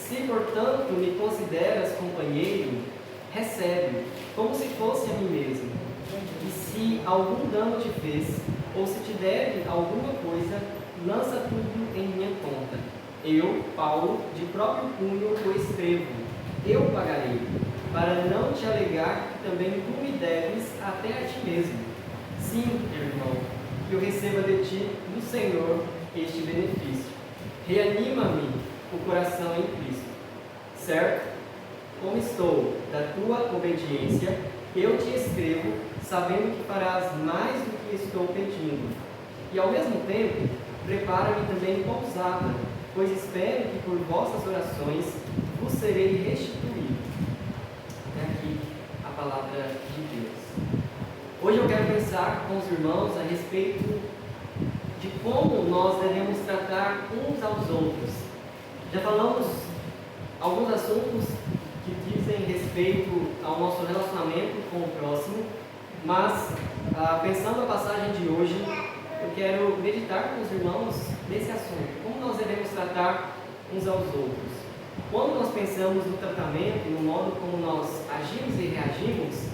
Se, portanto, me consideras companheiro, recebe, como se fosse a mim mesmo. E se algum dano te fez, ou se te deve alguma coisa, lança tudo em minha conta. Eu, Paulo, de próprio punho o escrevo. Eu pagarei, para não te alegar que também tu me deves até a ti mesmo. Sim, irmão, que eu receba de ti, do Senhor, este benefício. Reanima-me o coração em Cristo. Certo? Como estou da tua obediência, eu te escrevo, sabendo que farás mais do que estou pedindo. E ao mesmo tempo, prepara-me também pousada, pois espero que por vossas orações vos serei restituído. Até aqui a palavra de Deus. Hoje eu quero pensar com os irmãos a respeito de como nós devemos tratar uns aos outros. Já falamos alguns assuntos que dizem respeito ao nosso relacionamento com o próximo, mas pensando a passagem de hoje, eu quero meditar com os irmãos nesse assunto, como nós devemos tratar uns aos outros. Quando nós pensamos no tratamento, no modo como nós agimos e reagimos,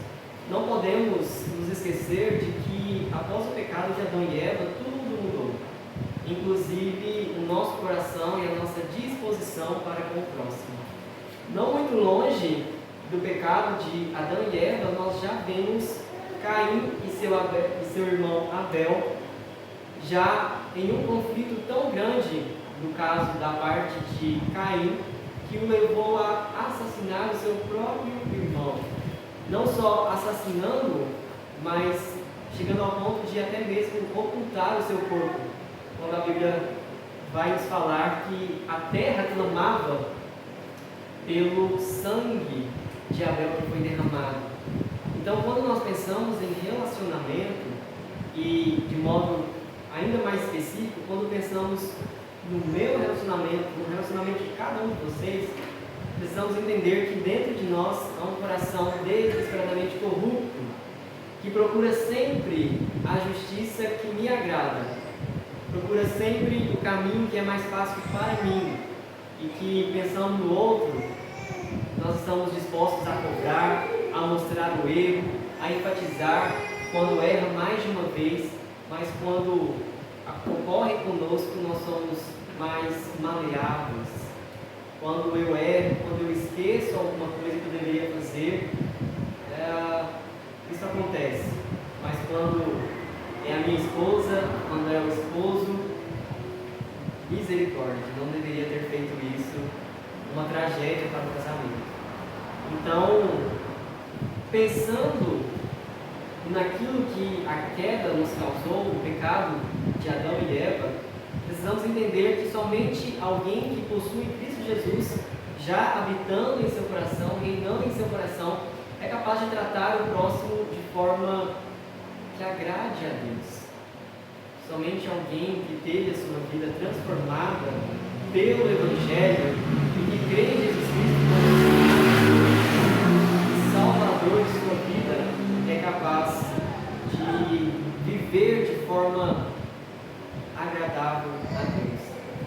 não podemos nos esquecer de que após o pecado de Adão e Eva, tudo mudou, inclusive o nosso coração e a nossa disposição para com o próximo. Não muito longe do pecado de Adão e Eva, nós já vemos Caim e seu irmão Abel já em um conflito tão grande, no caso da parte de Caim, que o levou a assassinar o seu próprio irmão. Não só assassinando, mas chegando ao ponto de até mesmo ocultar o seu corpo. Quando a Bíblia vai nos falar que a terra clamava pelo sangue de Abel que foi derramado. Então, quando nós pensamos em relacionamento, e de modo ainda mais específico, quando pensamos no meu relacionamento, no relacionamento de cada um de vocês, precisamos entender que dentro de nós há um coração desesperadamente corrupto, que procura sempre a justiça que me agrada, procura sempre o caminho que é mais fácil para mim, e que, pensando no outro, nós estamos dispostos a cobrar, a mostrar o erro, a enfatizar quando erra mais de uma vez, mas quando ocorre conosco nós somos mais maleáveis. Quando eu erro, quando eu esqueço alguma coisa que eu deveria fazer, isso acontece. Mas quando é a minha esposa, quando é o esposo, misericórdia, não deveria ter feito isso, uma tragédia para o casamento. Então, pensando naquilo que a queda nos causou, o pecado de Adão e Eva, precisamos entender que somente alguém que possui Cristo Jesus, já habitando em seu coração, reinando em seu coração, é capaz de tratar o próximo de forma que agrade a Deus. Somente alguém que teve a sua vida transformada pelo Evangelho e que crê em Jesus Cristo como Salvador de sua vida é capaz de viver de forma agradável a Deus,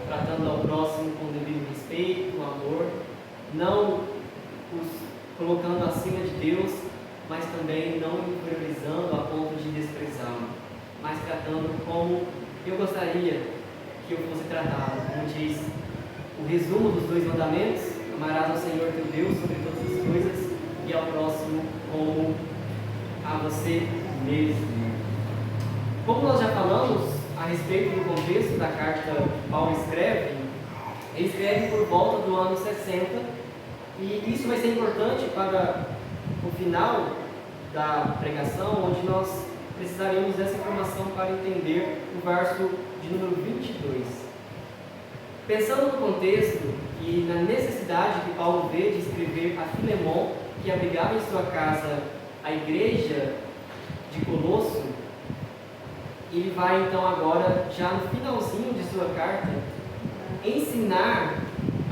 tratando ao próximo com devido respeito, amor, não os colocando acima de Deus, mas também não inferiorizando a ponto de desprezá-lo, mas tratando como eu gostaria que eu fosse tratado, como diz o resumo dos 2 mandamentos: amarás ao Senhor teu Deus sobre todas as coisas e ao próximo como a você mesmo. Como nós já falamos a respeito do contexto da carta que Paulo escreve, ele escreve por volta do ano 60, e isso vai ser importante para o final da pregação, onde nós precisaremos dessa informação para entender o verso de número 22. Pensando no contexto e na necessidade que Paulo vê de escrever a Filemon, que abrigava em sua casa a igreja de Colosso, ele vai então agora, já no finalzinho de sua carta, ensinar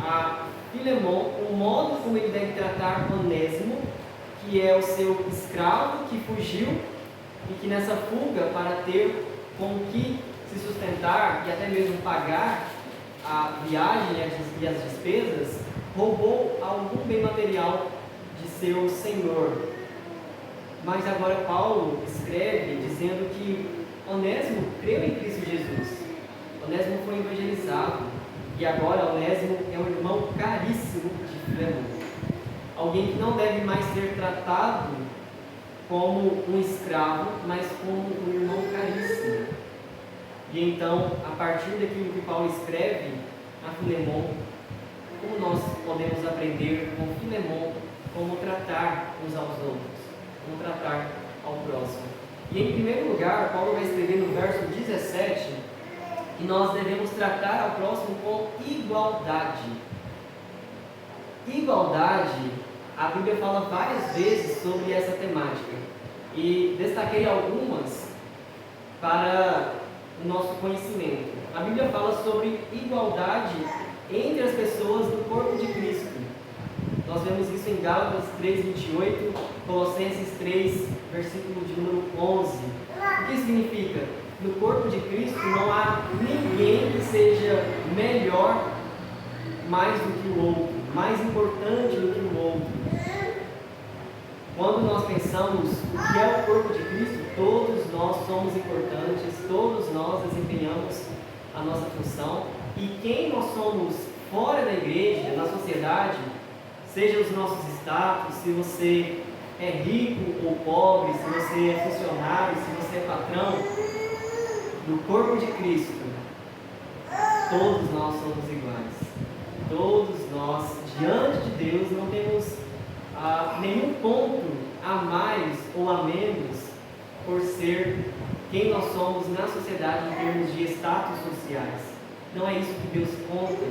a Filemon o modo como ele deve tratar Onésimo, que é o seu escravo que fugiu e que nessa fuga para ter com que se sustentar e até mesmo pagar a viagem e as despesas, roubou algum bem material de seu senhor. Mas agora Paulo escreve dizendo que Onésimo creu em Cristo Jesus. Onésimo foi evangelizado. E agora Onésimo é um irmão caríssimo de Filemão. Alguém que não deve mais ser tratado como um escravo, mas como um irmão caríssimo. E então, a partir daquilo que Paulo escreve a Filemão, como nós podemos aprender com Filemão como tratar uns aos outros, como tratar ao próximo. E em primeiro lugar, Paulo vai escrever no verso 17 que nós devemos tratar ao próximo com igualdade. Igualdade, a Bíblia fala várias vezes sobre essa temática. E destaquei algumas para o nosso conhecimento. A Bíblia fala sobre igualdade entre as pessoas no corpo de Cristo. Nós vemos isso em Gálatas 3:28, Colossenses 3, versículo de número 11. O que significa? No corpo de Cristo não há ninguém que seja melhor mais do que o outro, mais importante do que o outro. Quando nós pensamos o que é o corpo de Cristo, todos nós somos importantes, todos nós desempenhamos a nossa função. E quem nós somos fora da igreja, na sociedade, seja os nossos status, se você é rico ou pobre, se você é funcionário, se você é patrão, no corpo de Cristo, todos nós somos iguais. Todos nós, diante de Deus, não temos nenhum ponto a mais ou a menos por ser quem nós somos na sociedade em termos de status sociais. Não é isso que Deus conta,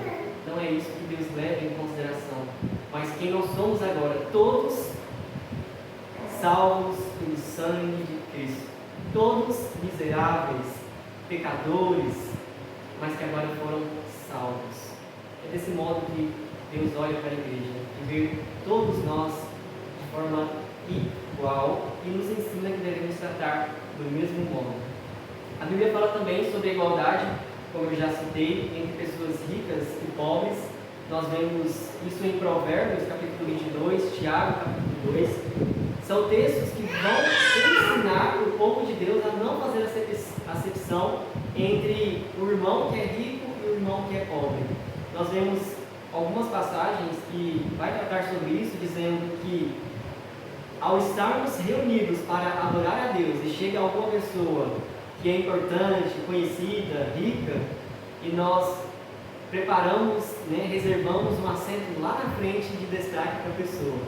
não é isso que Deus leva em consideração, mas quem nós somos agora, todos salvos pelo sangue de Cristo, todos miseráveis, pecadores, mas que agora foram salvos. É desse modo que Deus olha para a igreja e vê todos nós de forma igual e nos ensina que devemos tratar do mesmo modo. A Bíblia fala também sobre a igualdade, como eu já citei, entre pessoas ricas e pobres. Nós vemos isso em Provérbios, capítulo 22, Tiago, capítulo 2. São textos que vão ensinar o povo de Deus a não fazer acepção entre o irmão que é rico e o irmão que é pobre. Nós vemos algumas passagens que vai tratar sobre isso, dizendo que ao estarmos reunidos para adorar a Deus e chega alguma pessoa que é importante, conhecida, rica, e nós preparamos, reservamos um assento lá na frente de destaque para a pessoa.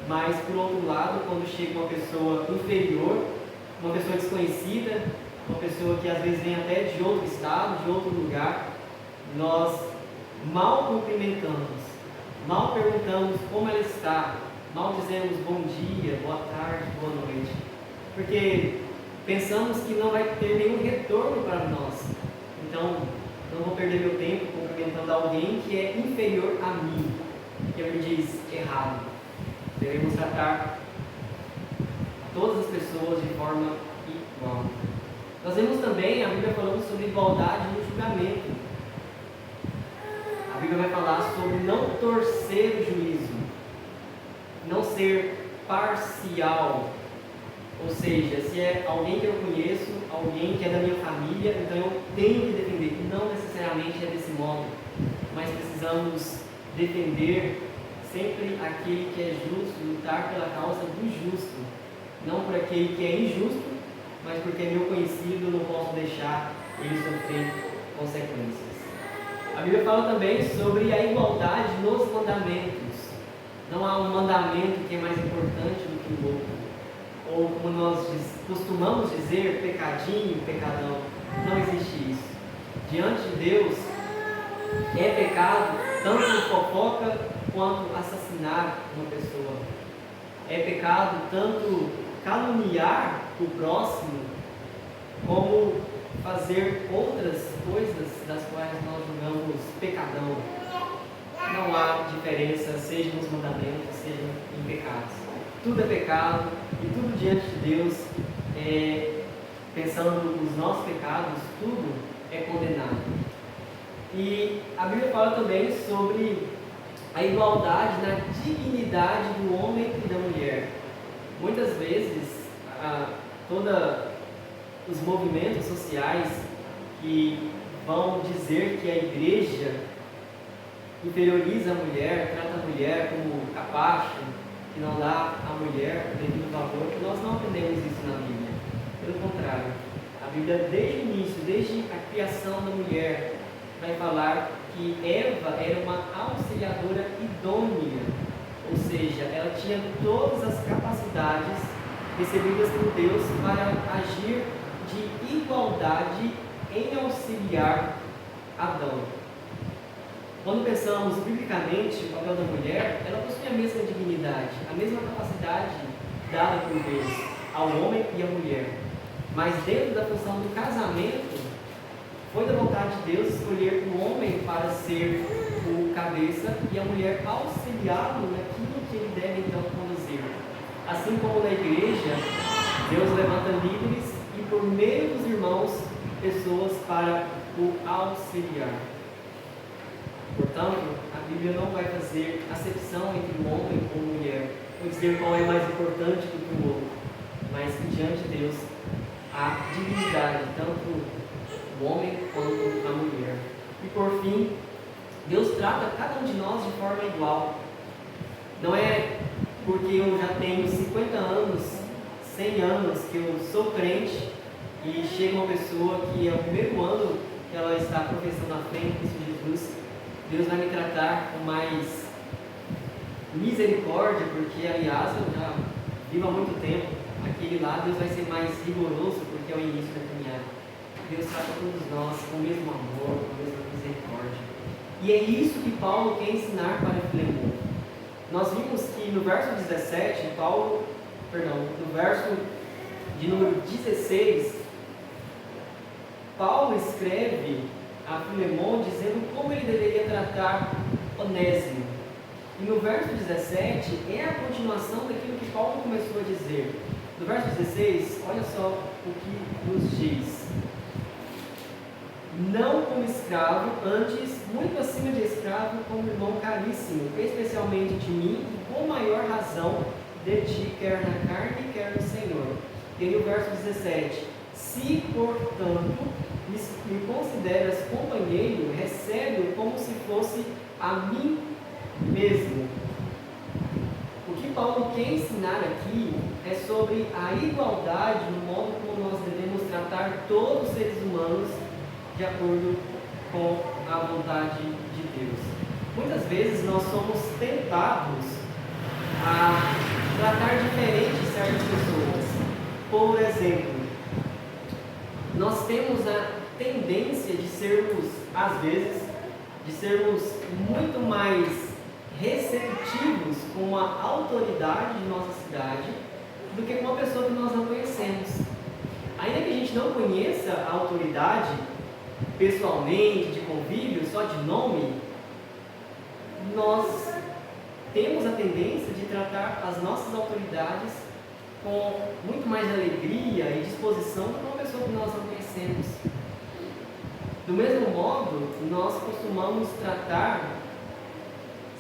Mas, por outro lado, quando chega uma pessoa inferior, uma pessoa desconhecida, uma pessoa que às vezes vem até de outro estado, de outro lugar, nós mal cumprimentamos, mal perguntamos como ela está, mal dizemos bom dia, boa tarde, boa noite, porque pensamos que não vai ter nenhum retorno para nós. Então, não vou perder meu tempo cumprimentando alguém que é inferior a mim, que eu me diz errado. Devemos tratar todas as pessoas de forma igual. Nós vemos também a Bíblia falando sobre igualdade no julgamento. A Bíblia vai falar sobre não torcer o juízo, não ser parcial. Ou seja, se é alguém que eu conheço, alguém que é da minha família, então eu tenho que defender. Não necessariamente é desse modo, mas precisamos defender sempre aquele que é justo, lutar pela causa do justo, não por aquele que é injusto, mas porque é meu conhecido, eu não posso deixar ele sofrer consequências. A Bíblia fala também sobre a igualdade nos mandamentos. Não há um mandamento que é mais importante do que o outro. Ou como nós costumamos dizer, pecadinho, pecadão. Não existe isso. Diante de Deus, é pecado tanto fofoca quanto assassinar uma pessoa. É pecado tanto caluniar o próximo, como fazer outras coisas das quais nós julgamos pecadão. Não há diferença, seja nos mandamentos, seja em pecados. Tudo é pecado e tudo diante de Deus, pensando nos nossos pecados, tudo é condenado. E a Bíblia fala também sobre a igualdade na dignidade do homem e da mulher. Muitas vezes, todos os movimentos sociais que vão dizer que a igreja inferioriza a mulher, trata a mulher como capacho, que não dá à mulher o devido valor, que nós não aprendemos isso na Bíblia. Pelo contrário, a Bíblia desde o início, desde a criação da mulher, vai falar que Eva era uma auxiliadora idônea, ou seja, ela tinha todas as capacidades recebidas por Deus para agir de igualdade em auxiliar Adão. Quando pensamos biblicamente o papel da mulher, ela possui a mesma dignidade, a mesma capacidade dada por Deus ao homem e à mulher. Mas dentro da função do casamento, foi da vontade de Deus escolher o homem para ser o cabeça e a mulher auxiliá-lo naquilo que ele deve então conduzir. Assim como na igreja, Deus levanta líderes e por meio dos irmãos, pessoas para o auxiliar. Portanto, a Bíblia não vai fazer acepção entre o homem ou a mulher, ou dizer qual é mais importante do que o outro, mas que diante de Deus há dignidade, tanto o homem quanto a mulher. E por fim, Deus trata cada um de nós de forma igual. Não é porque eu já tenho 50 anos, 100 anos que eu sou crente e chega uma pessoa que é o primeiro ano que ela está professando a fé em Cristo Jesus, Deus vai me tratar com mais misericórdia, porque aliás eu já vivo há muito tempo. Aquele lá Deus vai ser mais rigoroso porque é o início da caminhada. Deus trata todos nós com o mesmo amor, com a mesma misericórdia. E é isso que Paulo quer ensinar para Filemão. Nós vimos que no verso 17, no verso de número 16, Paulo escreve a Filemão dizendo como ele deveria tratar Onésimo. E no verso 17 é a continuação daquilo que Paulo começou a dizer. No verso 16, olha só o que nos diz. Não como escravo, antes muito acima de escravo, como irmão caríssimo, especialmente de mim, e com maior razão de ti, quer na carne, quer no Senhor. E aí o verso 17, se portanto me consideras companheiro, recebe-o como se fosse a mim mesmo. O que Paulo quer ensinar aqui é sobre a igualdade no modo como nós devemos tratar todos os seres humanos de acordo com a vontade de Deus. Muitas vezes nós somos tentados a tratar diferente certas pessoas. Por exemplo, nós temos a tendência de sermos, às vezes, muito mais receptivos com a autoridade de nossa cidade do que com uma pessoa que nós não conhecemos. Ainda que a gente não conheça a autoridade pessoalmente, de convívio, só de nome, nós temos a tendência de tratar as nossas autoridades com muito mais alegria e disposição do que uma pessoa que nós não conhecemos. Do mesmo modo, nós costumamos tratar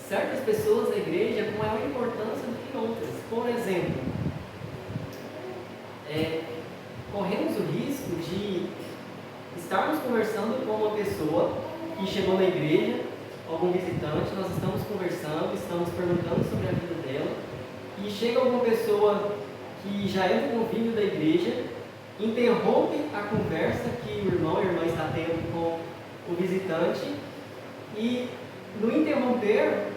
certas pessoas da igreja com maior importância do que outras. Por exemplo, corremos o risco de estarmos conversando com uma pessoa que chegou na igreja, algum visitante, nós estamos conversando, estamos perguntando sobre a vida dela, e chega alguma pessoa que já é do convívio da igreja, interrompe a conversa que o irmão e a irmã está tendo com o visitante, e no interromper,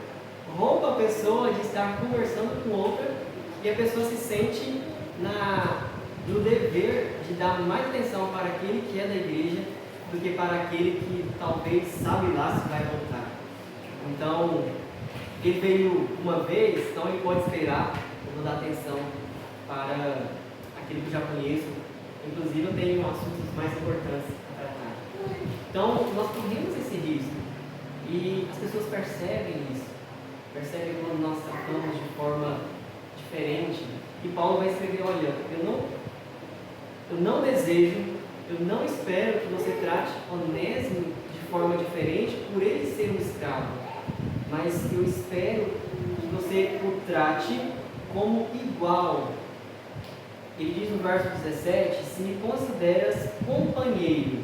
rouba a pessoa de estar conversando com outra, e a pessoa se sente no dever de dar mais atenção para aquele que é da igreja do que para aquele que talvez sabe lá se vai voltar. Então, ele veio uma vez, então ele pode esperar, eu vou dar atenção para aquele que eu já conheço. Inclusive, eu tenho assuntos mais importantes a tratar. Então, nós corremos esse risco e as pessoas percebem isso, percebem quando nós tratamos de forma diferente. E Paulo vai escrever, olha, eu não desejo, eu não espero que você trate Onésimo de forma diferente por ele ser um escravo. mas eu espero que você o trate como igual. Ele diz no verso 17: se me consideras companheiro.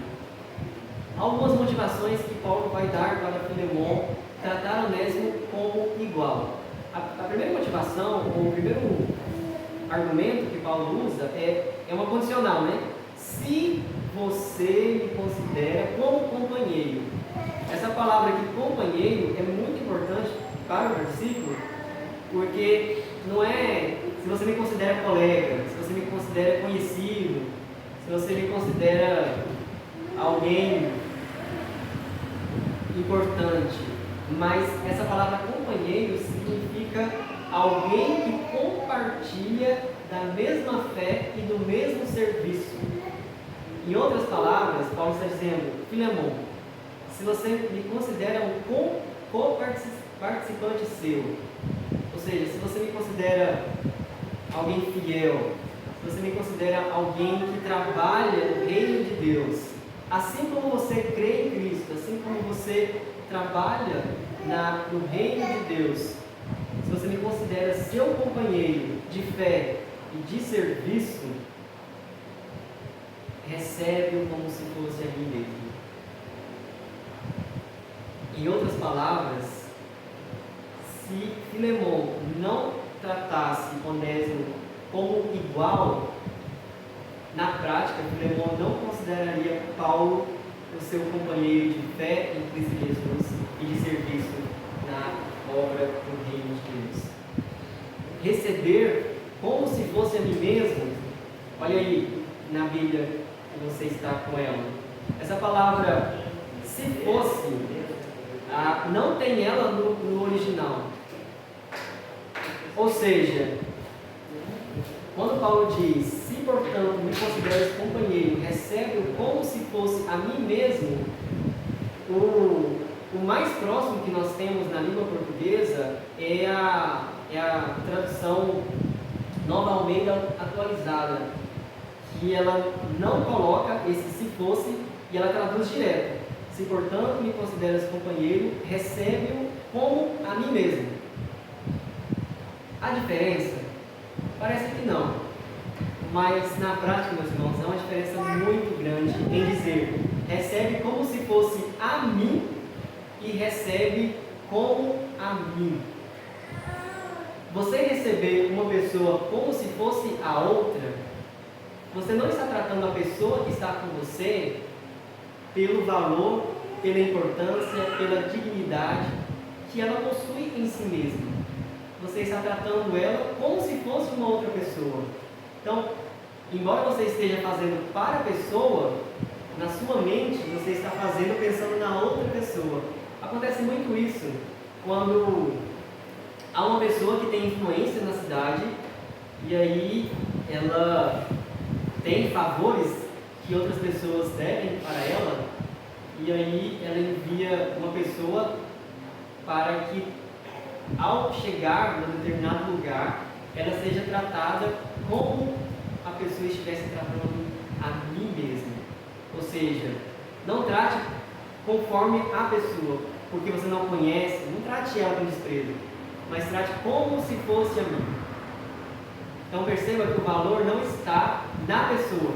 Algumas motivações que Paulo vai dar para Filemon tratar Onésimo como igual. A primeira motivação, ou o primeiro argumento que Paulo usa é uma condicional, né? Se você me considera como companheiro. Essa palavra aqui, companheiro, é muito importante para o versículo, porque não é se você me considera colega, se você me considera conhecido, se você me considera alguém importante, mas essa palavra companheiro significa alguém que compartilha da mesma fé e do mesmo serviço. Em outras palavras, Paulo está dizendo: Filemon, se você me considera um co-participante seu, ou seja, se você me considera alguém fiel, se você me considera alguém que trabalha no reino de Deus, assim como você crê em Cristo, assim como você trabalha no reino de Deus, se você me considera seu companheiro de fé e de serviço, recebe-o como se fosse a mim mesmo. Em outras palavras, se Filemon não tratasse Onésimo como igual, na prática, Filemon não consideraria Paulo o seu companheiro de fé em Cristo Jesus e de serviço na obra do reino de Deus. Receber como se fosse a mim mesmo, olha aí na Bíblia que você está com ela. Essa palavra, se fosse, não tem ela no original. Ou seja, quando Paulo diz: se portanto me consideras companheiro, recebe-o como se fosse a mim mesmo, o mais próximo que nós temos na língua portuguesa é a tradução Nova Almeida atualizada, que ela não coloca esse se fosse e ela traduz direto: se portanto me consideras companheiro, recebe-o como a mim mesmo. A diferença? Parece que não, mas na prática, meus irmãos, é uma diferença muito grande em dizer recebe como se fosse a mim e recebe como a mim. Você receber uma pessoa como se fosse a outra, você não está tratando a pessoa que está com você pelo valor, pela importância, pela dignidade que ela possui em si mesma. Você está tratando ela como se fosse uma outra pessoa. Então, embora você esteja fazendo para a pessoa, na sua mente você está fazendo pensando na outra pessoa. Acontece muito isso quando há uma pessoa que tem influência na cidade e aí ela tem favores que outras pessoas devem para ela, e aí ela envia uma pessoa para que, ao chegar em um determinado lugar, ela seja tratada como a pessoa estivesse tratando a mim mesma. Ou seja, não trate conforme a pessoa, porque você não conhece, não trate ela com desprezo, mas trate como se fosse a mim. Então perceba que o valor não está na pessoa,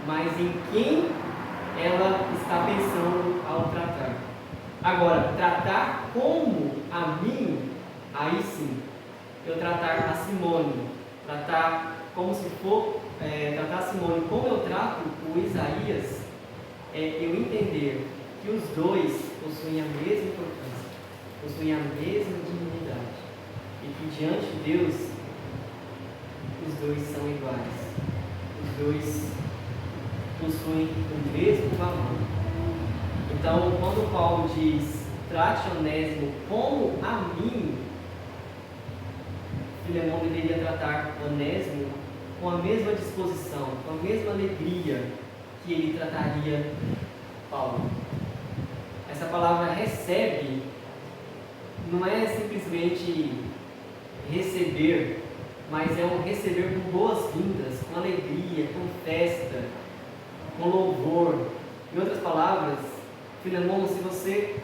mas em quem ela está pensando ao tratar. Agora, tratar como a mim, aí sim, eu tratar a Simone, tratar como se for, tratar a Simone como eu trato o Isaías, eu entender que os dois possuem a mesma importância, possuem a mesma dignidade, e que diante de Deus, os dois são iguais, os dois possuem o mesmo valor. Então, quando Paulo diz trate Onésimo como a mim, Filemon deveria tratar Onésimo com a mesma disposição, com a mesma alegria que ele trataria Paulo. Essa palavra recebe não é simplesmente receber, mas é um receber com boas-vindas, com alegria, com festa, com louvor. Em outras palavras, Filemon, se você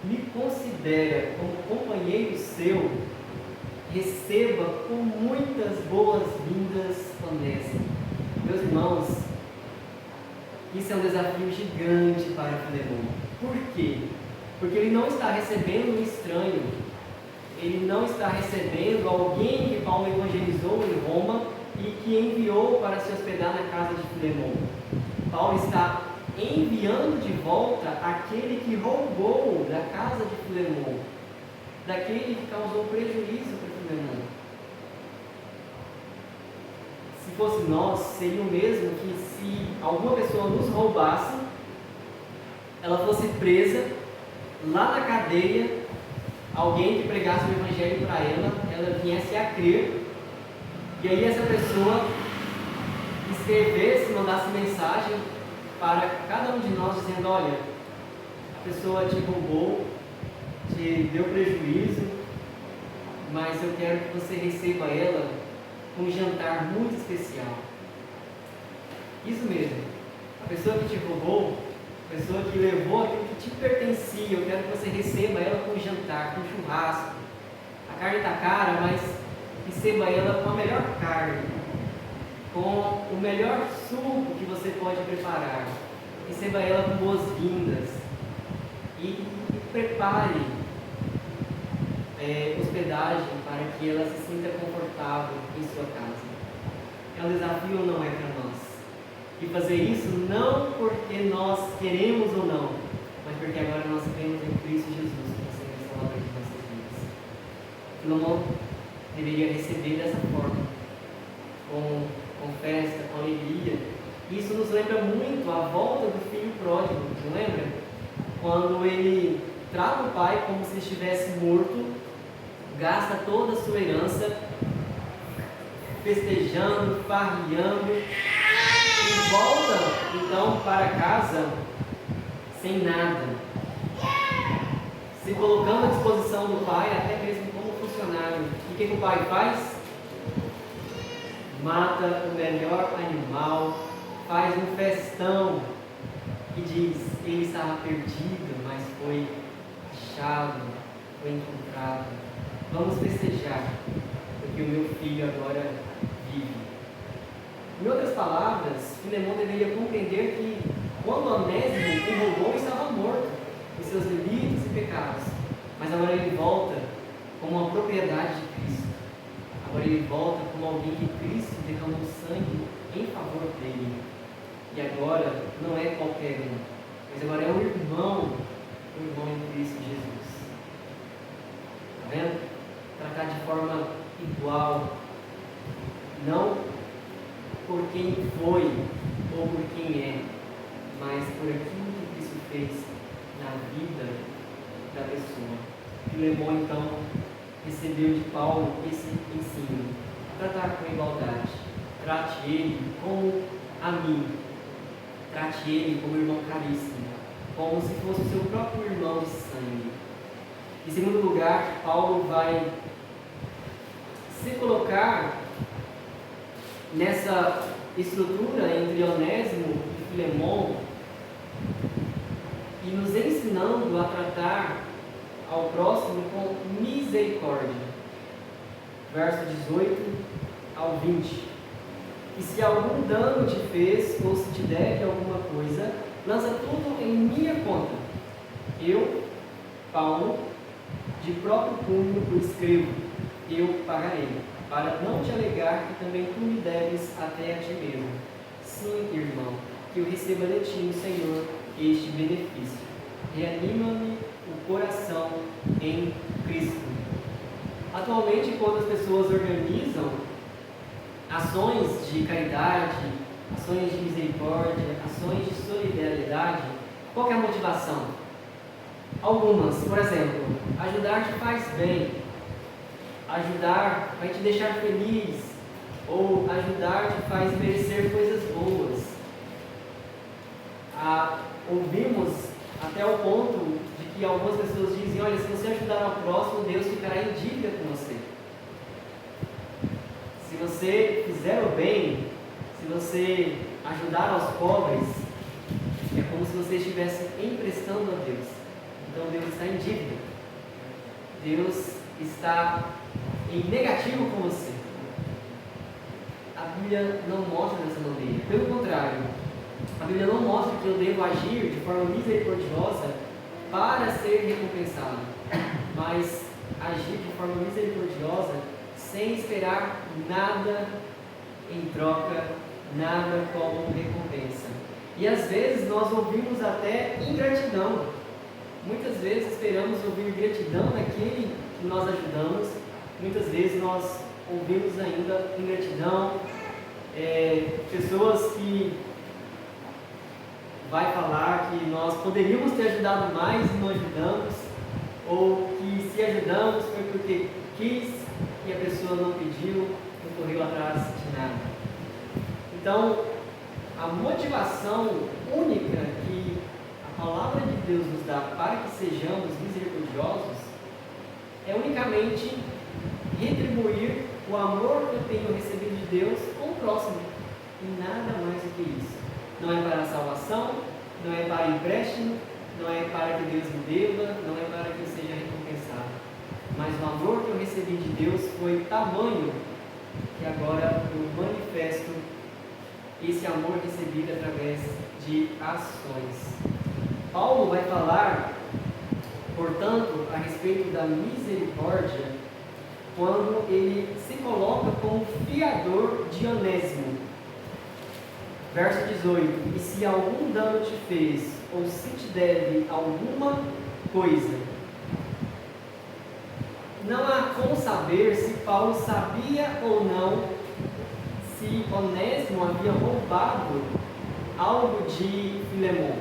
lhe considera como companheiro seu, receba com muitas boas-vindas honestas. Meus irmãos, isso é um desafio gigante para Filemão. Por quê? Porque ele não está recebendo um estranho, ele não está recebendo alguém que Paulo evangelizou em Roma e que enviou para se hospedar na casa de Filemão. Paulo está enviando de volta aquele que roubou da casa de Filemão, daquele que causou prejuízo para Filemão. Se fosse nós, seria o mesmo que se alguma pessoa nos roubasse, ela fosse presa, lá na cadeia, alguém que pregasse o evangelho para ela viesse a crer, e aí essa pessoa escrevesse, mandasse mensagem para cada um de nós dizendo: olha, a pessoa te roubou, te deu prejuízo, mas eu quero que você receba ela com um jantar muito especial. Isso mesmo, a pessoa que te roubou, a pessoa que levou aquilo que te pertencia, eu quero que você receba ela com um jantar, com um churrasco. A carne está cara, mas receba ela com a melhor carne, com o melhor suco que você pode preparar. Receba ela com boas-vindas e prepare hospedagem para que ela se sinta confortável em sua casa. É um desafio ou não é para nós? E fazer isso não porque nós queremos ou não, mas porque agora nós cremos em Cristo Jesus, que é o Senhor e Salvador de nossas vidas. Filemão deveria receber dessa forma, com festa, com alegria. Isso nos lembra muito a volta do filho pródigo, não lembra? Quando ele trata o pai como se estivesse morto, gasta toda a sua herança, festejando, farreando, e volta então para casa sem nada, se colocando à disposição do pai, até mesmo como funcionário. E o que o pai faz? Mata o melhor animal, faz um festão e diz: ele estava perdido, mas foi achado, foi encontrado. Vamos festejar, porque o meu filho agora vive. Em outras palavras, Filemão deveria compreender que quando Onésimo o roubou, estava morto em seus delitos e pecados, mas agora ele volta como uma propriedade de Cristo. Agora ele volta como alguém que Cristo derramou sangue em favor dele. E agora não é qualquer um, mas agora é um irmão em Cristo Jesus. Está vendo? Tratar de forma igual, não por quem foi ou por quem é, mas por aquilo que Cristo fez na vida da pessoa. Filemão então recebeu de Paulo esse ensino: tratar com igualdade. Trate ele como amigo, trate ele como irmão caríssimo, como se fosse o seu próprio irmão de sangue. Em segundo lugar, Paulo vai se colocar nessa estrutura entre Onésimo e Filemão e nos ensinando a tratar ao próximo com misericórdia. Verso 18 ao 20. E se algum dano te fez ou se te deve alguma coisa, lança tudo em minha conta. Eu, Paulo, de próprio punho o escrevo, eu pagarei, para não te alegar que também tu me deves até a ti mesmo. Sim, irmão, que eu receba de ti, no Senhor, este benefício. Reanima-me o coração em Cristo. Atualmente, quando as pessoas organizam ações de caridade, ações de misericórdia, ações de solidariedade, qual é a motivação? Algumas, por exemplo, ajudar te faz bem, ajudar vai te deixar feliz, ou ajudar te faz merecer coisas boas. Ouvimos até o ponto de que algumas pessoas dizem: olha, se você ajudar ao próximo, Deus ficará em dívida com você. Se você fizer o bem, se você ajudar aos pobres, é como se você estivesse emprestando a Deus. Então Deus está em dívida. Deus está em negativo com você. A Bíblia não mostra dessa maneira. Pelo contrário, a Bíblia não mostra que eu devo agir de forma misericordiosa para ser recompensado, mas agir de forma misericordiosa sem esperar nada em troca, nada como recompensa. E às vezes nós ouvimos até ingratidão. Muitas vezes esperamos ouvir gratidão daquele que nós ajudamos. Muitas vezes nós ouvimos ainda ingratidão, pessoas que vai falar que nós poderíamos ter ajudado mais e não ajudamos, ou que se ajudamos foi porque quis e a pessoa não pediu, não correu atrás de nada. Então, a motivação única que a palavra de Deus nos dá para que sejamos misericordiosos é unicamente retribuir o amor que eu tenho recebido de Deus com o próximo, e nada mais do que isso. Não é para a salvação, não é para empréstimo, não é para que Deus me deva, não é para que eu seja recompensado. Mas o amor que eu recebi de Deus foi tamanho que agora eu manifesto esse amor recebido através de ações. Paulo vai falar, portanto, a respeito da misericórdia quando ele se coloca como fiador de Onésimo. Verso 18: e se algum dano te fez, ou se te deve alguma coisa. Não há como saber se Paulo sabia ou não se Onésimo havia roubado algo de Filemon.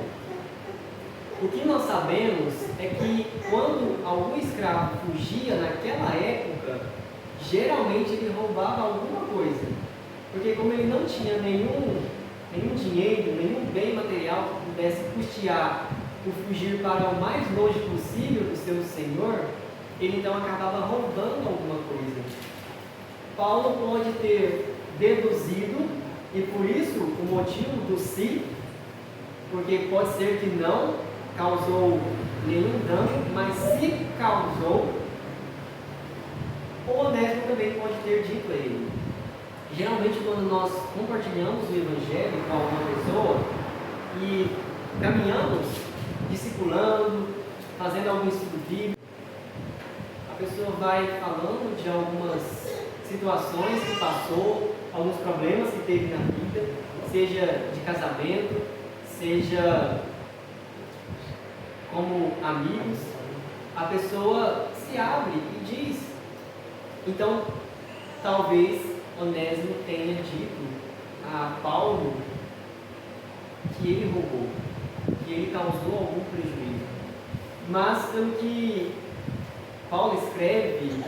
O que nós sabemos é que quando algum escravo fugia naquela época, geralmente ele roubava alguma coisa. Porque como ele não tinha nenhum dinheiro, nenhum bem material que pudesse custear o fugir para o mais longe possível do seu senhor, ele então acabava roubando alguma coisa. Paulo pode ter deduzido, e por isso o motivo do si, porque pode ser que não causou nenhum dano, mas se causou, o Onésimo também pode ter dito a ele. Geralmente, quando nós compartilhamos o Evangelho com alguma pessoa e caminhamos, discipulando, fazendo algum estudo bíblico, a pessoa vai falando de algumas situações que passou, alguns problemas que teve na vida, seja de casamento, seja como amigos. A pessoa se abre e diz. Então, talvez Onésimo tenha dito a Paulo que ele roubou, que ele causou algum prejuízo. Mas, pelo que Paulo escreve,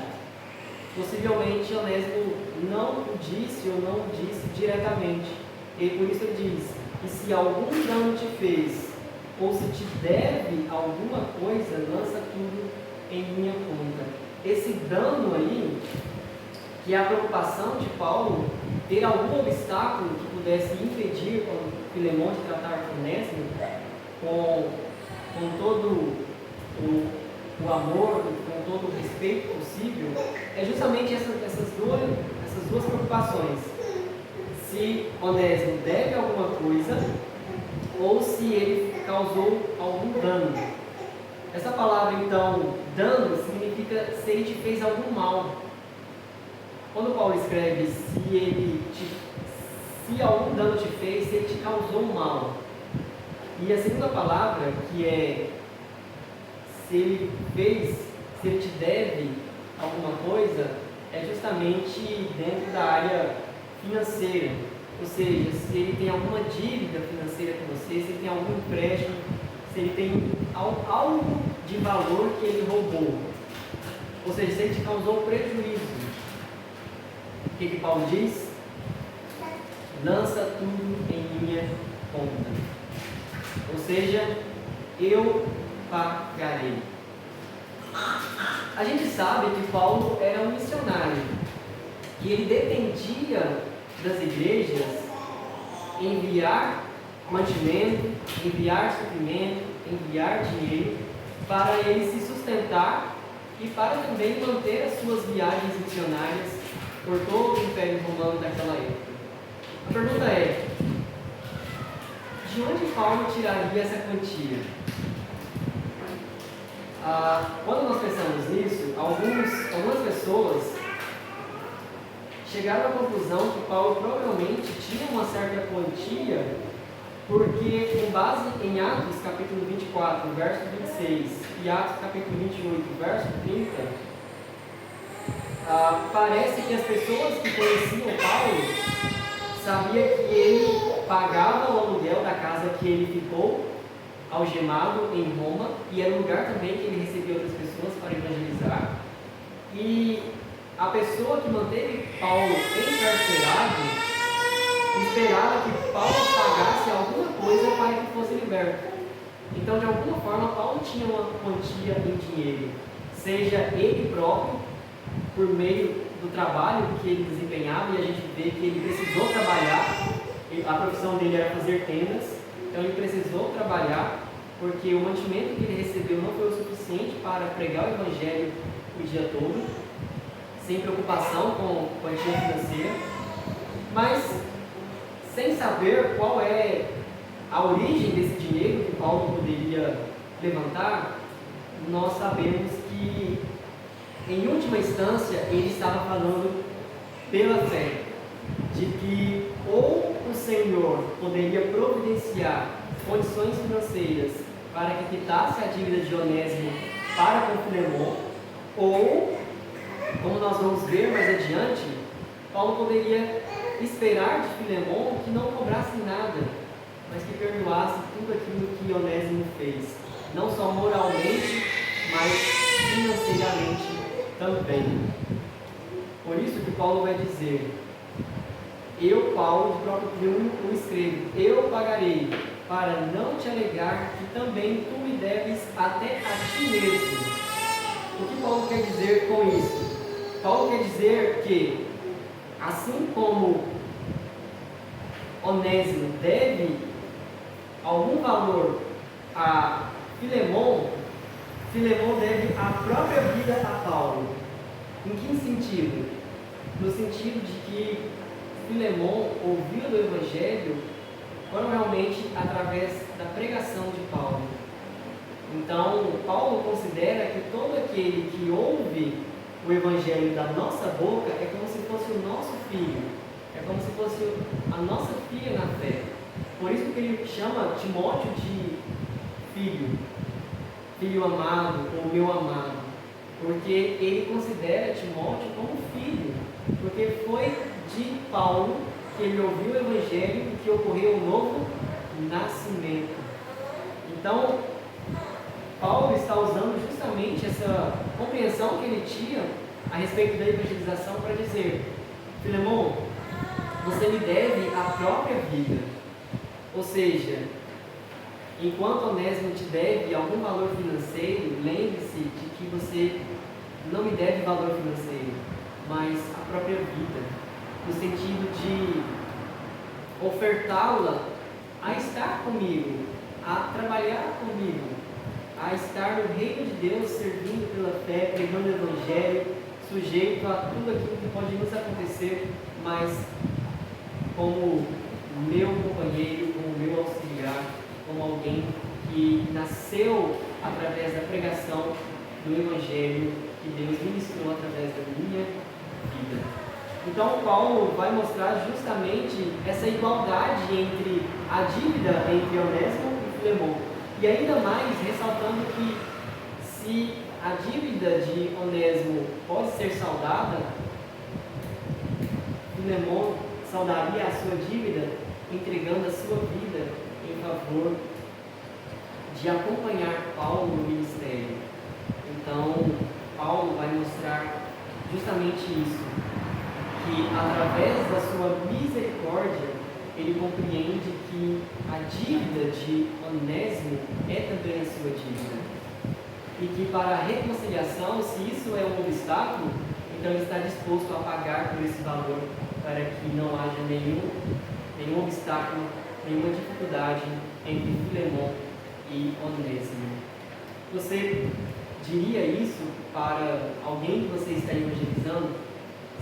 possivelmente Onésimo não o disse ou não o disse diretamente. E por isso ele diz: e se algum dano te fez, ou se te deve alguma coisa, lança tudo em minha conta. Esse dano aí, que é a preocupação de Paulo, ter algum obstáculo que pudesse impedir Filemon de tratar com Onésimo com todo o amor, com todo o respeito possível, é justamente essas duas preocupações. Se Onésimo deve alguma coisa, ou se ele causou algum dano. Essa palavra, então, dano, significa se ele te fez algum mal. Quando Paulo escreve se algum dano te fez, se ele te causou um mal. E a segunda palavra, que é se ele te deve alguma coisa, é justamente dentro da área financeira. Ou seja, se ele tem alguma dívida financeira com você, se ele tem algum empréstimo, se ele tem algo de valor que ele roubou. Ou seja, se ele te causou prejuízo. O que Paulo diz? Lança tudo em minha conta. Ou seja, eu pagarei. A gente sabe que Paulo era um missionário, que ele dependia das igrejas enviar mantimento, enviar suprimento, enviar dinheiro para ele se sustentar e para também manter as suas viagens missionárias por todo o Império Romano daquela época. A pergunta é: de onde Paulo tiraria essa quantia? Quando nós pensamos nisso, algumas pessoas chegaram à conclusão que Paulo provavelmente tinha uma certa quantia, porque com base em Atos capítulo 24, verso 26 e Atos capítulo 28, verso 30, parece que as pessoas que conheciam Paulo sabiam que ele pagava o aluguel da casa que ele ficou algemado em Roma, e era um lugar também que ele recebia outras pessoas para evangelizar. E a pessoa que manteve Paulo encarcerado esperava que Paulo pagasse alguma coisa para que fosse liberto. Então, de alguma forma, Paulo tinha uma quantia em dinheiro, seja ele próprio, por meio do trabalho que ele desempenhava, e a gente vê que ele precisou trabalhar. A profissão dele era fazer tendas, então ele precisou trabalhar, porque o mantimento que ele recebeu não foi o suficiente para pregar o evangelho o dia todo, sem preocupação com quantia financeira. Mas, sem saber qual é a origem desse dinheiro que Paulo poderia levantar, nós sabemos que, em última instância, ele estava falando pela fé, de que ou o Senhor poderia providenciar condições financeiras para que quitasse a dívida de Onésimo para com Filemon, ou, como nós vamos ver mais adiante, Paulo poderia esperar de Filemon que não cobrasse nada, mas que perdoasse tudo aquilo que Onésimo fez, não só moralmente, mas financeiramente também. Por isso que Paulo vai dizer: eu, Paulo, de próprio punho, o escrevo, eu pagarei, para não te alegar que também tu me deves até a ti mesmo. O que Paulo quer dizer com isso? Paulo quer dizer que, assim como Onésimo deve algum valor a Filemon, Filemon deve a própria vida a Paulo. Em que sentido? No sentido de que Filemon ouviu do Evangelho provavelmente através da pregação de Paulo. Então, Paulo considera que todo aquele que ouve o Evangelho da nossa boca é como se fosse o nosso filho, é como se fosse a nossa filha na fé. Por isso que ele chama Timóteo de filho, filho amado ou meu amado, porque ele considera Timóteo como filho, porque foi de Paulo que ele ouviu o Evangelho e que ocorreu um novo nascimento. Então, Paulo está usando justamente essa compreensão que ele tinha a respeito da evangelização para dizer: Filemon, você me deve a própria vida. Ou seja, enquanto Onésimo te deve algum valor financeiro, lembre-se de que você não me deve valor financeiro, mas a própria vida, no sentido de ofertá-la a estar comigo, a trabalhar comigo, a estar no reino de Deus, servindo pela fé, pregando o Evangelho, sujeito a tudo aquilo que pode nos acontecer, mas como meu companheiro, como meu auxiliar, como alguém que nasceu através da pregação do Evangelho que Deus ministrou através da minha vida. Então, Paulo vai mostrar justamente essa igualdade entre a dívida entre Onésimo e Filemon. E ainda mais ressaltando que, se a dívida de Onésimo pode ser saldada, Filemon saldaria a sua dívida entregando a sua vida em favor de acompanhar Paulo no ministério. Então, Paulo vai mostrar justamente isso, que através da sua misericórdia, ele compreende que a dívida de Onésimo é também a sua dívida. E que para a reconciliação, se isso é um obstáculo, então ele está disposto a pagar por esse valor, para que não haja nenhum obstáculo, nenhuma dificuldade entre Filemon e Onésimo. Você diria isso para alguém que você está evangelizando?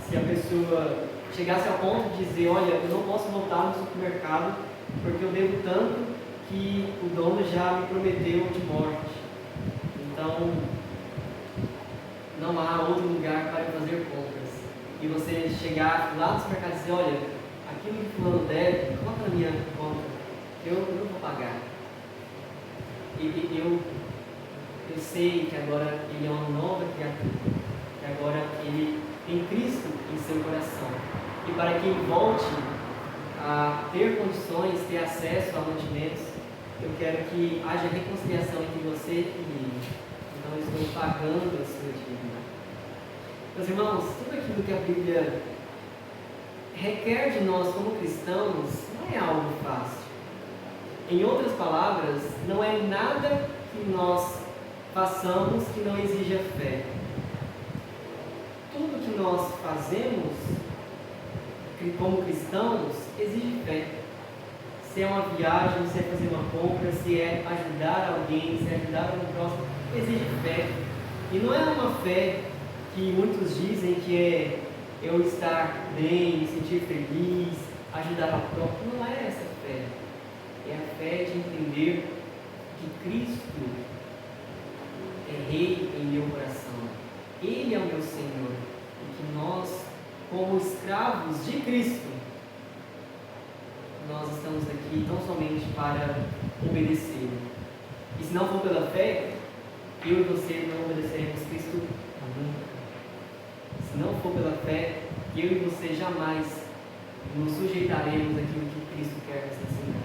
Se a pessoa chegasse ao ponto de dizer, olha, eu não posso voltar no supermercado porque eu devo tanto que o dono já me prometeu de morte. Então, não há outro lugar para fazer compras. E você chegar lá no supermercado e dizer, olha, aquilo que fulano deve, coloca na minha conta, eu não vou pagar. Eu sei que agora ele é uma nova criatura, que agora ele tem Cristo em seu coração. E para que ele volte a ter condições, ter acesso a mantimentos, eu quero que haja reconciliação entre você e ele. Então eu estou pagando a sua dívida. Meus irmãos, tudo aquilo que a Bíblia requer de nós como cristãos não é algo fácil. Em outras palavras, não é nada que nós façamos que não exija fé. Tudo que nós fazemos como cristãos exige fé. Se é uma viagem, se é fazer uma compra, se é ajudar alguém, se é ajudar algum próximo, exige fé. E não é uma fé que muitos dizem que é eu estar bem, me sentir feliz, ajudar ao próximo. Não é essa fé. É a fé de entender que Cristo é Rei em meu coração. Ele é o meu Senhor. E que nós, como escravos de Cristo, nós estamos aqui tão somente para obedecer. E se não for pela fé, eu e você não obedeceremos Cristo nunca. Se não for pela fé, eu e você jamais nos sujeitaremos àquilo que Cristo quer nos ensinar.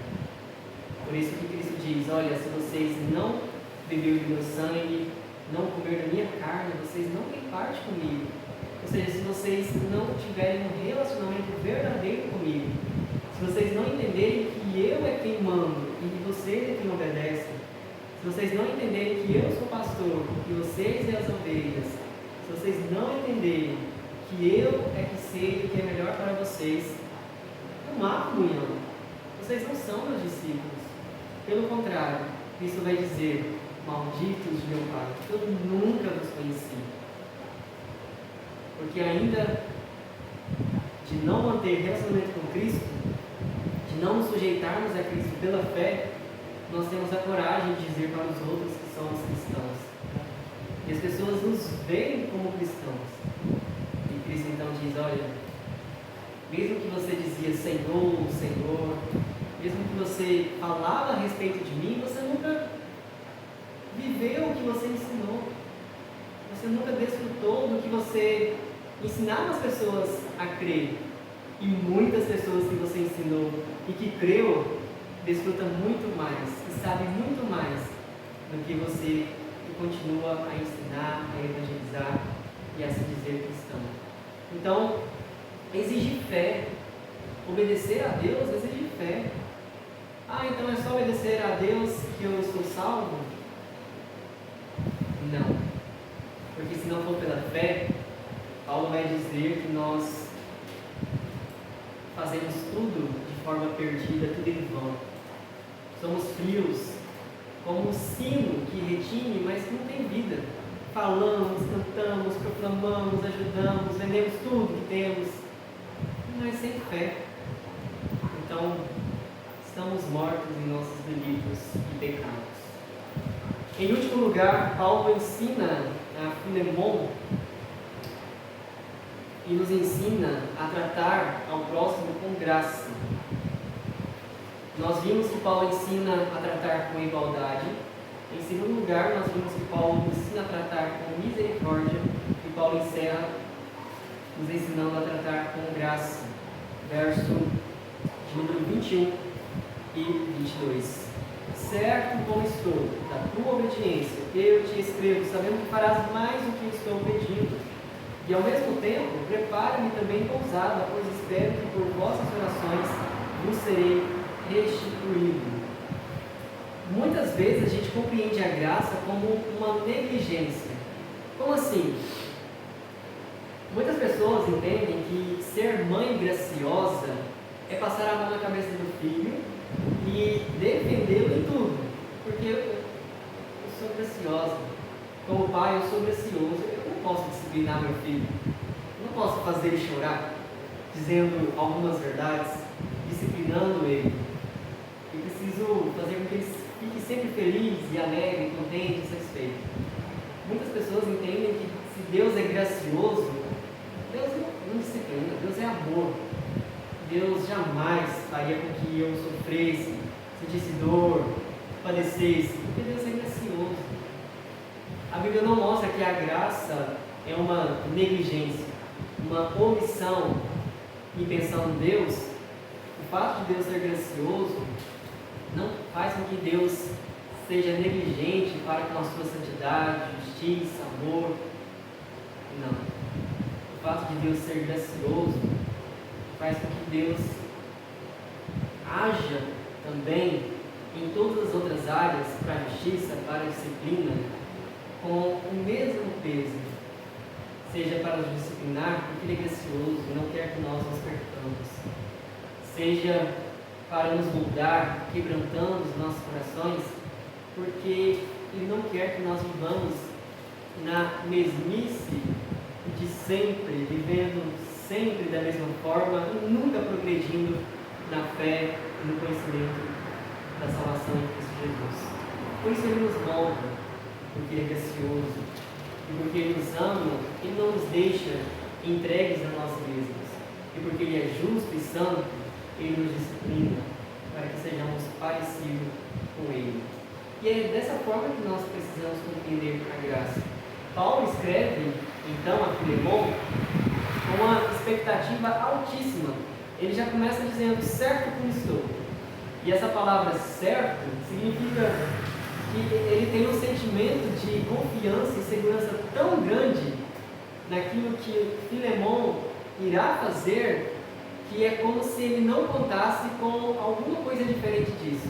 Por isso que Cristo diz, olha, se vocês não beberem do meu sangue, não comer da minha carne, vocês não têm parte comigo. Ou seja, se vocês não tiverem um relacionamento verdadeiro comigo, se vocês não entenderem que eu é quem mando e que vocês é quem obedecem, se vocês não entenderem que eu sou pastor e vocês é as ovelhas, se vocês não entenderem que eu é que sei o que é melhor para vocês, não há comunhão. Vocês não são meus discípulos. Pelo contrário, Cristo vai dizer, malditos de meu Pai, eu nunca vos conheci. Porque ainda de não manter relacionamento com Cristo, de não nos sujeitarmos a Cristo pela fé, nós temos a coragem de dizer para os outros que somos cristãos. E as pessoas nos veem como cristãos. E Cristo então diz, olha, mesmo que você dizia Senhor, Senhor, mesmo que você falava a respeito de mim, você nunca viveu o que você ensinou. Você nunca desfrutou do que você ensinava as pessoas a crer. E muitas pessoas que você ensinou e que creu, desfrutam muito mais e sabem muito mais do que você que continua a ensinar, a evangelizar e a se dizer cristão. Então, exige fé. Obedecer a Deus exige fé. Ah, então é só obedecer a Deus que eu estou salvo? Não. Porque se não for pela fé, Paulo vai dizer que nós fazemos tudo de forma perdida, tudo em vão. Somos frios, como um sino que retine, mas que não tem vida. Falamos, cantamos, proclamamos, ajudamos, vendemos tudo que temos, mas sem fé. Então, estamos mortos em nossos delitos e pecados. Em último lugar, Paulo ensina a Filemon e nos ensina a tratar ao próximo com graça. Nós vimos que Paulo ensina a tratar com igualdade. Em segundo lugar, nós vimos que Paulo ensina a tratar com misericórdia. E Paulo encerra nos ensinando a tratar com graça. Verso de número 21 e 22. Certo como estou da tua obediência, eu te escrevo, sabendo que farás mais do que estou pedindo. E ao mesmo tempo, prepara-me também pousada, pois espero que por vossas orações vos serei restituído. Muitas vezes a gente compreende a graça como uma negligência. Como assim? Muitas pessoas entendem que ser mãe graciosa é passar a mão na cabeça do filho e defendê-lo em tudo. Porque sou graciosa. Como pai, eu sou gracioso. Eu não posso disciplinar meu filho. Eu não posso fazer ele chorar, dizendo algumas verdades, disciplinando ele. Eu preciso fazer com que ele fique sempre feliz e alegre, contente e satisfeito. Muitas pessoas entendem que se Deus é gracioso, Deus não disciplina, Deus é amor. Deus jamais faria com que eu sofresse, sentisse dor, padecesse, porque Deus é gracioso. A Bíblia não mostra que a graça é uma negligência, uma omissão em pensando em Deus. O fato de Deus ser gracioso não faz com que Deus seja negligente para com a sua santidade, justiça, amor. Não. O fato de Deus ser gracioso faz com que Deus haja também em todas as outras áreas para a justiça, para a disciplina, com o mesmo peso. Seja para nos disciplinar, porque Ele é gracioso e não quer que nós nos percamos. Seja para nos moldar, quebrantando os nossos corações, porque Ele não quer que nós vivamos na mesmice de sempre, vivendo sempre da mesma forma e nunca progredindo na fé e no conhecimento da salvação em Cristo Jesus. Por isso Ele nos molda, porque Ele é gracioso, e porque Ele nos ama, Ele não nos deixa entregues a nós mesmos, e porque Ele é justo e santo, Ele nos disciplina para que sejamos parecidos com Ele. E é dessa forma que nós precisamos compreender a graça. Paulo escreve então a Filemon com uma expectativa altíssima. Ele já começa dizendo: certo como estou. E essa palavra certo significa que ele tem um sentimento de confiança e segurança tão grande naquilo que Filemon irá fazer, que é como se ele não contasse com alguma coisa diferente disso.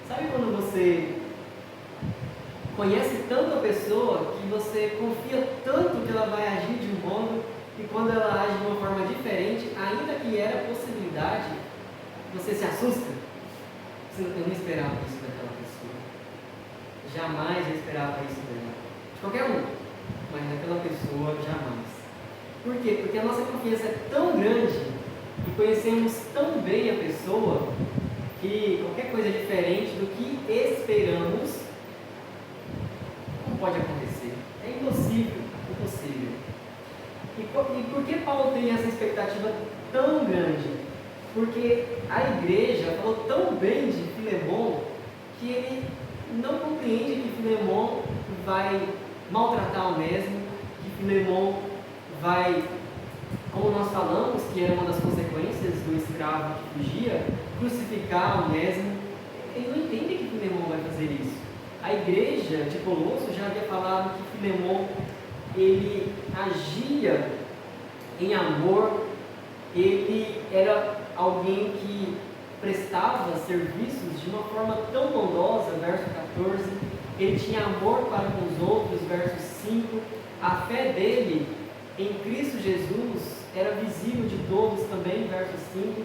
Sabe quando você conhece tanto a pessoa que você confia tanto que ela vai agir de um modo, e quando ela age de uma forma diferente, ainda que era possibilidade, você se assusta? Eu não esperava isso daquela pessoa. Jamais eu esperava isso dela. De qualquer um, mas daquela pessoa jamais. Por quê? Porque a nossa confiança é tão grande e conhecemos tão bem a pessoa que qualquer coisa diferente do que esperamos não pode acontecer. É impossível, impossível. E por que Paulo tem essa expectativa tão grande? Porque a igreja falou tão bem de Filemon que ele não compreende que Filemon vai maltratar Onésimo, que Filemon vai, como nós falamos, que era uma das consequências do escravo que fugia, crucificar Onésimo. Ele não entende que Filemon vai fazer isso. A igreja de Colosso já havia falado que Filemon ele agia em amor, ele era alguém que prestava serviços de uma forma tão bondosa, verso 14, ele tinha amor para com os outros, verso 5, a fé dele em Cristo Jesus era visível de todos também, verso 5,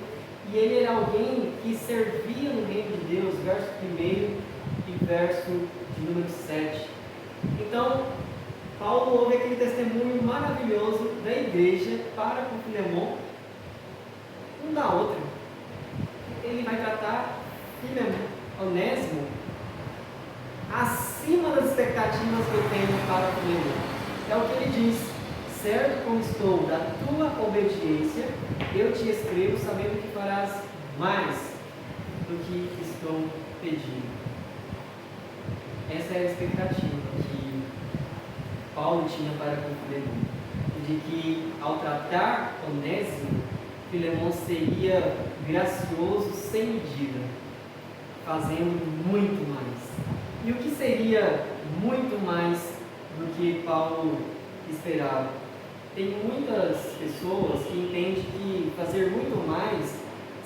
e ele era alguém que servia no reino de Deus, verso 1 e verso de número 7. Então, Paulo ouve aquele testemunho maravilhoso da igreja para com Filemon, um da outra. Ele vai tratar Onésimo acima das expectativas que eu tenho para Filemon. É o que ele diz: certo como estou da tua obediência, eu te escrevo sabendo que farás mais do que estou pedindo. Essa é a expectativa que Paulo tinha para com Filemon, de que ao tratar Onésimo, Filemon seria gracioso sem medida, fazendo muito mais. E o que seria muito mais do que Paulo esperava? Tem muitas pessoas que entendem que fazer muito mais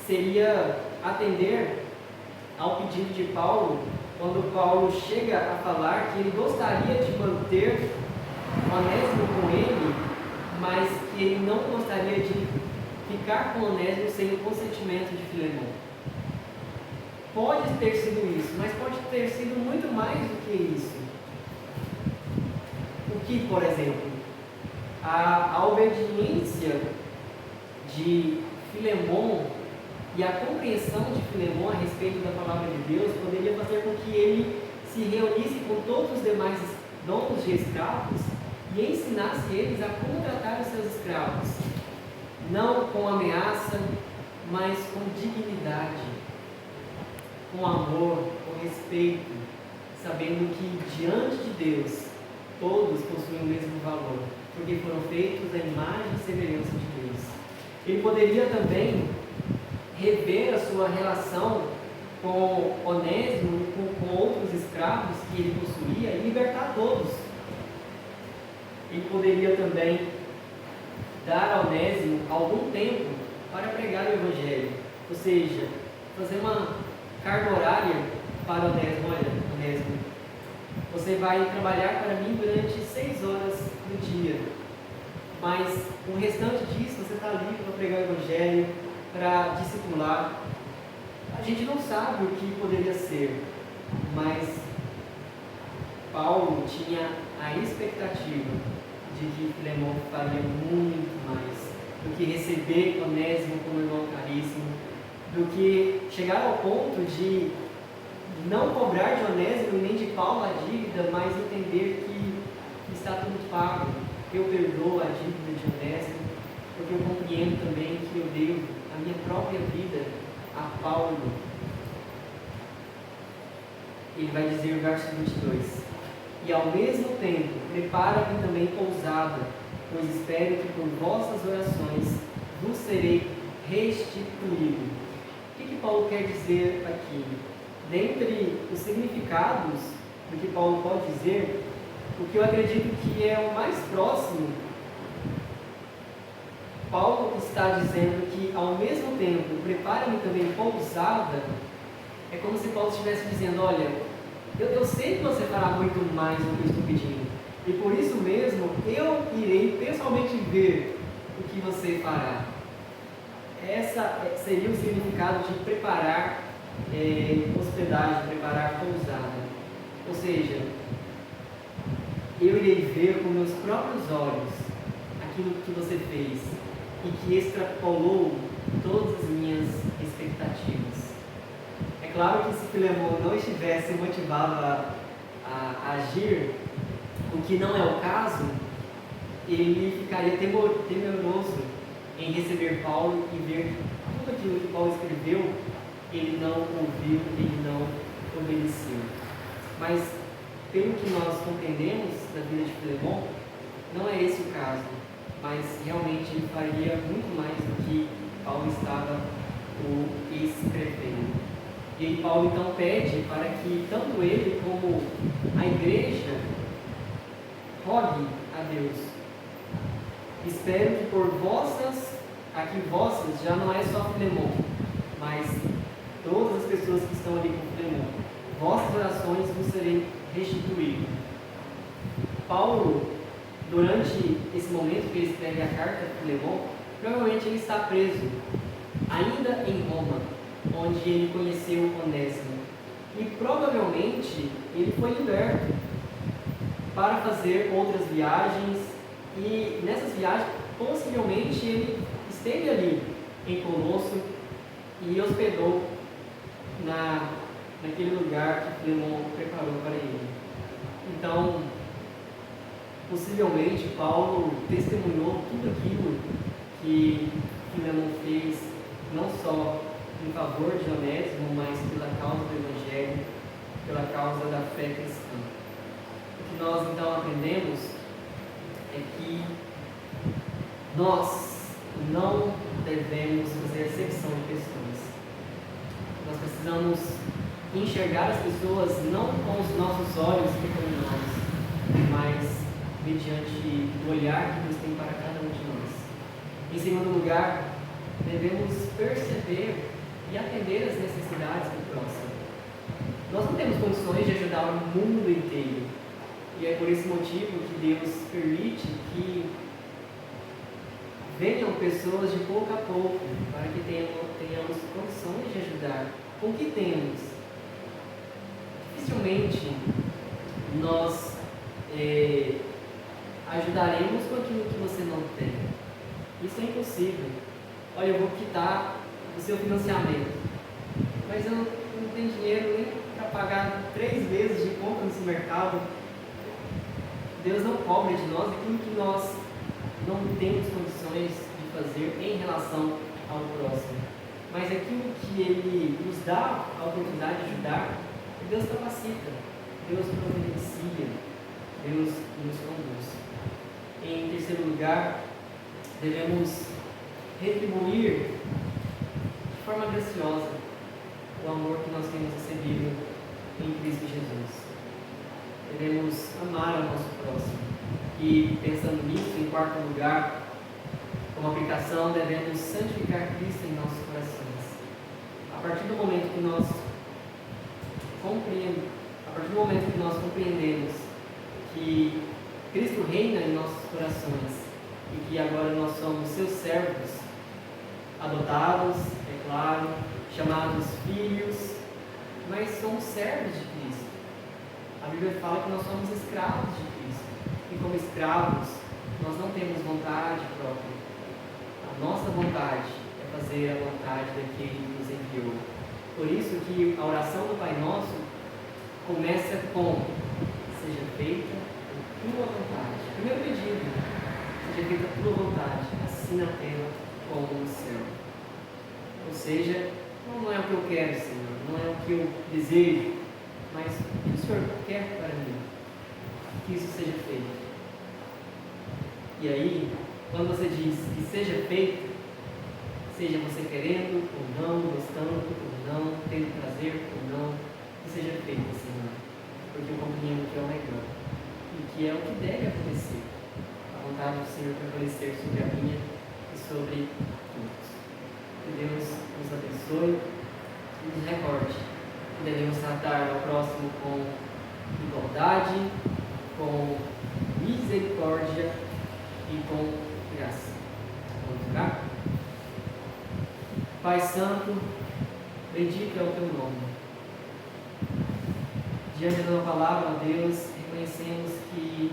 seria atender ao pedido de Paulo, quando Paulo chega a falar que ele gostaria de manter Onésimo com ele, mas que ele não gostaria de ficar com Onésimo sem o consentimento de Filemon. Pode ter sido isso, mas pode ter sido muito mais do que isso. que, por exemplo, a obediência de Filemon e a compreensão de Filemon a respeito da palavra de Deus poderia fazer com que ele se reunisse com todos os demais donos de escravos e ensinasse eles a contratar os seus escravos, não com ameaça, mas com dignidade, com amor, com respeito, sabendo que diante de Deus todos possuem o mesmo valor, porque foram feitos à imagem e semelhança de Deus. Ele poderia também rever a sua relação com Onésimo e com outros escravos que ele possuía e libertar todos. Ele poderia também dar a Onésimo algum tempo para pregar o Evangelho, ou seja, fazer uma carga horária para Onésimo. Olha, Onésimo, você vai trabalhar para mim durante 6 horas no dia, mas o restante disso você está livre para pregar o Evangelho, para discipular. A gente não sabe o que poderia ser, mas Paulo tinha a expectativa de que Filemon faria muito mais do que receber Onésimo como irmão caríssimo, do que chegar ao ponto de não cobrar de Onésimo nem de Paulo a dívida, mas entender que está tudo pago. Eu perdoo a dívida de Onésimo, porque eu compreendo também que eu devo a minha própria vida a Paulo. Ele vai dizer no verso 22: e ao mesmo tempo prepara-me também pousada, pois espero que por vossas orações vos serei restituído. O que Paulo quer dizer aqui? Dentre os significados do que Paulo pode dizer, o que eu acredito que é o mais próximo, Paulo está dizendo que ao mesmo tempo prepara-me também pousada. É como se Paulo estivesse dizendo: olha, eu sei que você fará muito mais do que eu estou pedindo, e por isso mesmo eu irei pessoalmente ver o que você fará. Essa seria o significado de preparar hospedagem, preparar pousada. Ou seja, eu irei ver com meus próprios olhos aquilo que você fez e que extrapolou todas as minhas expectativas. É claro que se Filemon não estivesse motivado a agir, o que não é o caso, ele ficaria temeroso em receber Paulo e ver que tudo aquilo que Paulo escreveu, ele não ouviu, ele não obedeceu. Mas, pelo que nós compreendemos da vida de Filemon, não é esse o caso, mas realmente ele faria muito mais do que Paulo estava o escrevendo. E aí Paulo então pede para que tanto ele como a igreja rogue a Deus. Espero que por vossas, aqui vossas já não é só Filemon, mas todas as pessoas que estão ali com Filemon, vossas orações vos serem restituídas. Paulo, durante esse momento que ele escreve a carta a Filemon, provavelmente ele está preso, ainda em Roma, onde ele conheceu Onésimo. E provavelmente ele foi liberto para fazer outras viagens, e nessas viagens possivelmente ele esteve ali em Colosso e hospedou naquele lugar que Filemon preparou para ele. Então, possivelmente Paulo testemunhou tudo aquilo que Filemon fez, não só em favor de Onésimo, mas pela causa do Evangelho, pela causa da fé cristã. O que nós então aprendemos é que nós não devemos fazer acepção de pessoas. Nós precisamos enxergar as pessoas não com os nossos olhos pecaminosos, mas mediante o olhar que Deus tem para cada um de nós. Em segundo lugar, devemos perceber e atender às necessidades do próximo. Nós não temos condições de ajudar o mundo inteiro, e é por esse motivo que Deus permite que venham pessoas de pouco a pouco, para que tenhamos condições de ajudar com o que temos. Dificilmente nós ajudaremos com aquilo que você não tem. Isso é impossível. Olha, eu vou quitar o seu financiamento, mas eu não tenho dinheiro nem para pagar 3 vezes de compra nesse mercado. Deus não cobra de nós aquilo que nós não temos condições de fazer em relação ao próximo. Mas aquilo que Ele nos dá a oportunidade de ajudar, Deus capacita, Deus providencia, Deus nos conduz. Em terceiro lugar, devemos retribuir de forma graciosa o amor que nós temos recebido em Cristo Jesus. Devemos amar ao nosso próximo. E pensando nisso, em quarto lugar, como aplicação, devemos santificar Cristo em nossos corações. A partir do momento que nós compreendemos que Cristo reina em nossos corações e que agora nós somos seus servos, adotados, é claro, chamados filhos, mas somos servos de Cristo. A Bíblia fala que nós somos escravos de Cristo. E como escravos, nós não temos vontade própria. A nossa vontade é fazer a vontade daquele que nos enviou. Por isso que a oração do Pai Nosso começa com: seja feita a tua vontade. Primeiro pedido: seja feita a tua vontade, assim na terra como no céu. Ou seja, não é o que eu quero, Senhor, não é o que eu desejo, mas o que o Senhor quer para mim, que isso seja feito. E aí, quando você diz que seja feito, seja você querendo ou não, gostando ou não, tendo prazer ou não, que seja feito, Senhor, porque eu compreendo que é o melhor e que é o que deve acontecer. A vontade do Senhor prevalecer sobre a minha e sobre todos. Que Deus nos abençoe e nos recorde que devemos tratar ao próximo com igualdade, com misericórdia e com graça. Vamos orar? Pai Santo, bendito é o teu nome. Diante da tua palavra, ó Deus, reconhecemos que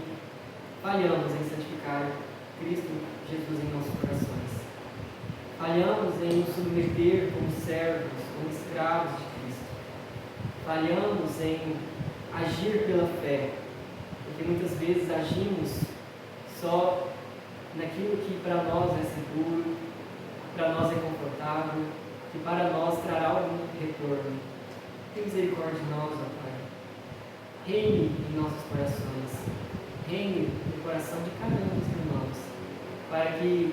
falhamos em santificar Cristo Jesus em nossos corações. Falhamos em nos submeter como servos, como escravos de Cristo. Falhamos em agir pela fé, porque muitas vezes agimos só naquilo que para nós é seguro, para nós é confortável, que para nós trará algum retorno. Tem misericórdia de nós, ó Pai. Reine em nossos corações, reine no coração de cada um dos irmãos, para que,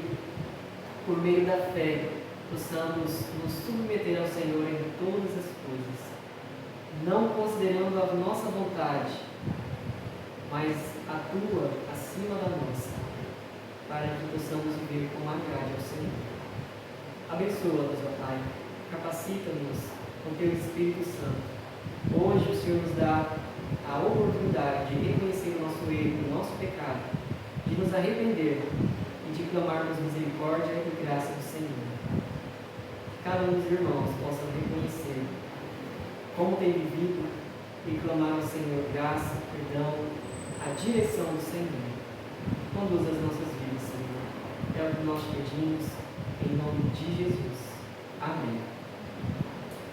por meio da fé, possamos nos submeter ao Senhor em todas as coisas, não considerando a nossa vontade, mas a tua acima da nossa, para que possamos viver com agrado ao Senhor. Abençoa-nos, ó Pai, capacita-nos com teu Espírito Santo. Hoje o Senhor nos dá a oportunidade de reconhecer o nosso erro, o nosso pecado, de nos arrepender e de clamarmos misericórdia e graça do Senhor. Que cada um dos irmãos possa reconhecer como tem vivido e clamar ao Senhor graça, perdão, a direção do Senhor. Conduz as nossas vidas, Senhor. É o que nós pedimos, em nome de Jesus. Amém.